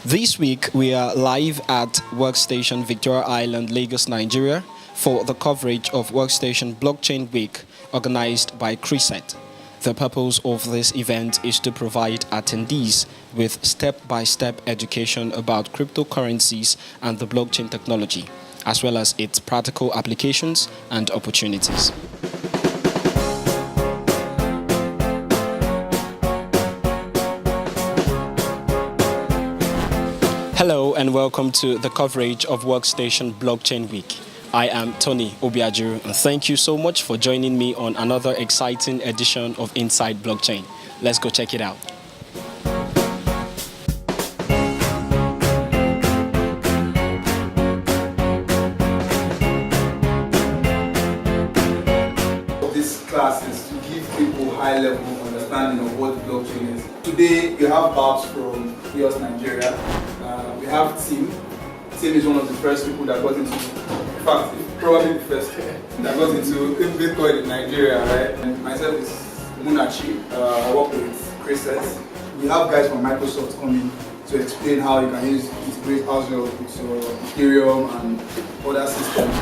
This week, we are live at Workstation, Victoria Island, Lagos, Nigeria, for the coverage of Workstation Blockchain Week, organized by Cryset. The purpose of this event is to provide attendees with step-by-step education about cryptocurrencies and the blockchain technology, as well as its practical applications and opportunities. Hello and welcome to the coverage of Workstation Blockchain Week. I am Tony Obiajiru and thank you so much for joining me on another exciting edition of Inside Blockchain. Let's go check it out. This class is to give people high-level understanding of what blockchain is. Today we have Babs from Lagos, Nigeria. We have Tim. Tim is one of the first people that got into, in fact, probably the first that got into Bitcoin in Nigeria, right? And myself is Munachi. I work with Cryset. We have guys from Microsoft coming to explain how you can integrate Azure with your Ethereum and other systems.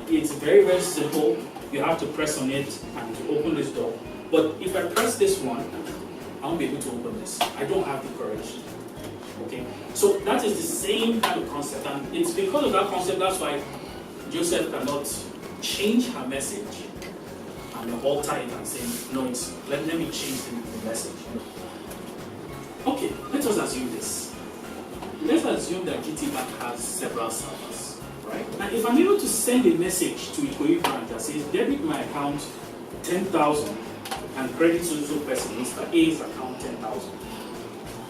It's very, very simple. You have to press on it and to open this door. But if I press this one, I won't be able to open this. I don't have the courage. Okay, so that is the same kind of concept, and it's because of that concept that's why Joseph cannot change her message and alter it and say, no, let me change the message. Okay, let us assume this. Let's assume that GT Bank has several servers, right? And if I'm able to send a message to Ikoyi branch that says, debit my account 10,000 and credit so person, Mr. A's account 10,000.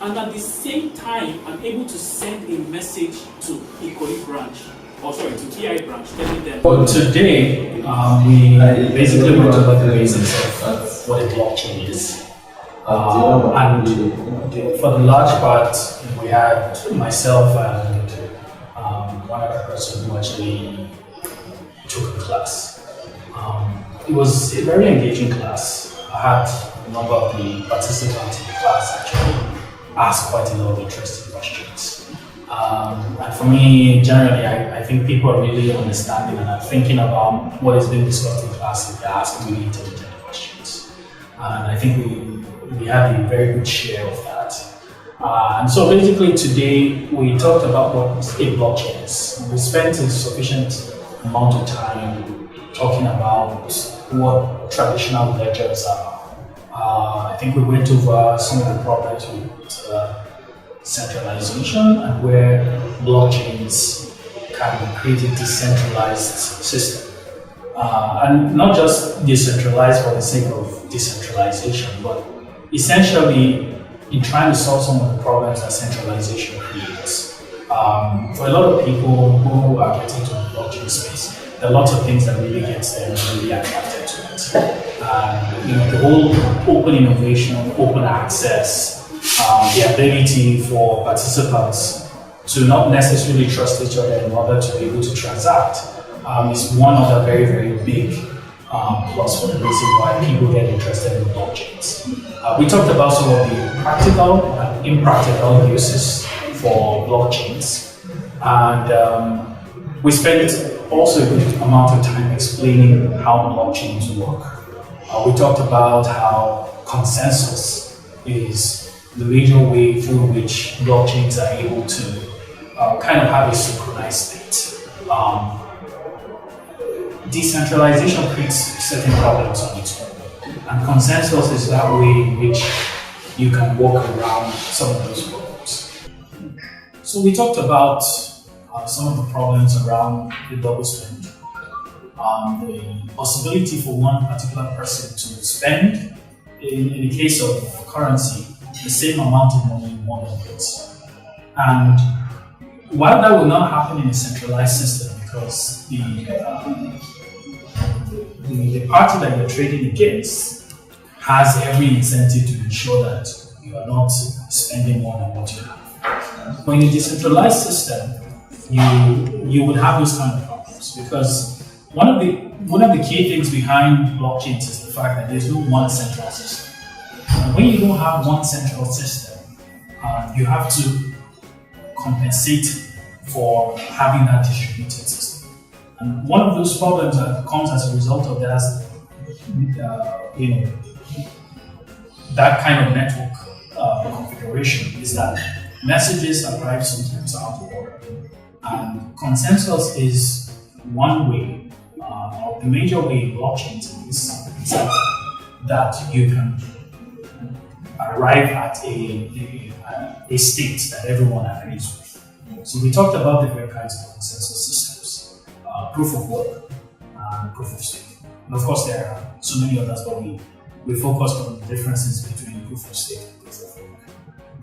And at the same time, I'm able to send a message to Ikoyi branch, to TI branch, telling them. But today, we basically went over the basics of what a blockchain is. And for the large part, we had myself and one other person who actually took the class. It was a very engaging class. I had a number of the participants in the class actually ask quite a lot of interesting questions. And for me, generally, I think people are really understanding and are thinking about what is being discussed in class if they ask really intelligent questions. And I think we have a very good share of that. And so basically today, we talked about what a blockchain is. We spent a sufficient amount of time talking about what traditional ledgers are. I think we went over some of the problems with centralization and where blockchains can create a decentralized system. And not just decentralized for the sake of decentralization, but essentially in trying to solve some of the problems that centralization creates. For a lot of people who are getting to the blockchain space, there are lots of things that really gets them really attracted to it. The whole open innovation, open access, the ability for participants to not necessarily trust each other in order to be able to transact is one of the very, very big plus for the reason why people get interested in blockchains. We talked about some of the practical and impractical uses for blockchains, and we spent also a good amount of time explaining how blockchains work. We talked about how consensus is the major way through which blockchains are able to kind of have a synchronized state. Decentralization creates certain problems on its own, and consensus is that way in which you can work around some of those problems. So we talked about some of the problems around the double spend, the possibility for one particular person to spend, in the case of currency, the same amount of money in one place. And while that will not happen in a centralized system, because the party that you're trading against has every incentive to ensure that you are not spending more than what you have. But in a decentralized system, you would have those kind of problems, because one of the key things behind blockchains is the fact that there's no one central system. And when you don't have one central system, you have to compensate for having that distributed system. And one of those problems that comes as a result of that, that kind of network configuration is that messages arrive sometimes out of order. And consensus is one way, or the major way in blockchains is that you can arrive at a state that everyone agrees with. So we talked about different kinds of consensus systems, proof of work and proof of stake. And of course there are so many others, but we focused on the differences between proof of stake and proof of work.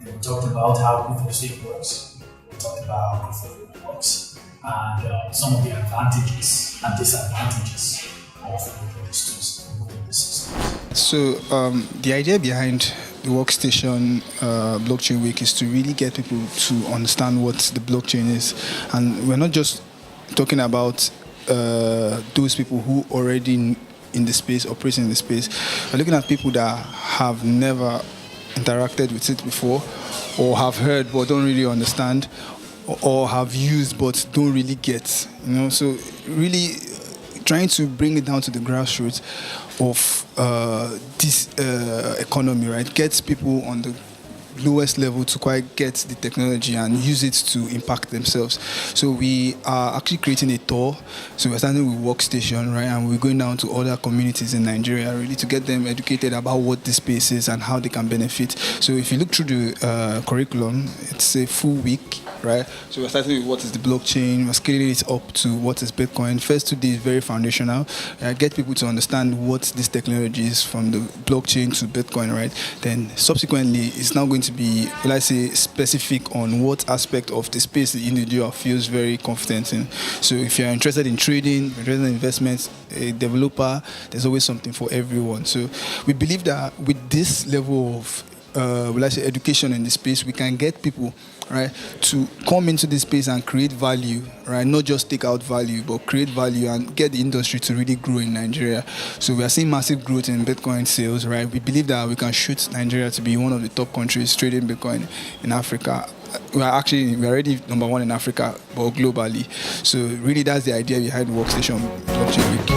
Then we talked about how proof of stake works. We talked about how proof of work works. And some of the advantages and disadvantages of these systems. So the idea behind the Workstation Blockchain Week is to really get people to understand what the blockchain is. And we're not just talking about those people who already in the space, operating in the space. We're looking at people that have never interacted with it before, or have heard but don't really understand, or have used but don't really get. So really trying to bring it down to the grassroots of this economy, right? Gets people on the lowest level to quite get the technology and use it to impact themselves. So we are actually creating a tour. So we're starting with Workstation, right? And we're going down to other communities in Nigeria, really to get them educated about what this space is and how they can benefit. So if you look through the curriculum, it's a full week, right? So we're starting with what is the blockchain, we're scaling it up to what is Bitcoin. First 2 days, very foundational. Get people to understand what this technology is from the blockchain to Bitcoin, right? Then subsequently, it's now going to be, specific on what aspect of the space the individual feels very confident in. So if you're interested in trading, interested in investments, a developer, there's always something for everyone. So we believe that with this level of education in the space, we can get people, right, to come into this space and create value, right? Not just take out value, but create value and get the industry to really grow in Nigeria. So we are seeing massive growth in Bitcoin sales, right? We believe that we can shoot Nigeria to be one of the top countries trading Bitcoin in Africa. We're already number 1 in Africa, but globally. So really that's the idea behind Workstation Blockchain Week.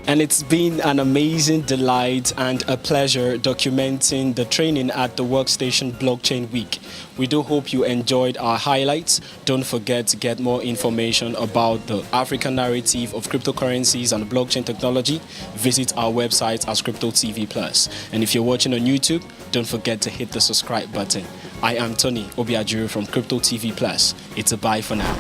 And it's been an amazing delight and a pleasure documenting the training at the Workstation Blockchain Week. We do hope you enjoyed our highlights. Don't forget to get more information about the African narrative of cryptocurrencies and blockchain technology. Visit our website as Crypto TV Plus. And if you're watching on YouTube, don't forget to hit the subscribe button. I am Tony Obiajuru from Crypto TV Plus. It's a bye for now.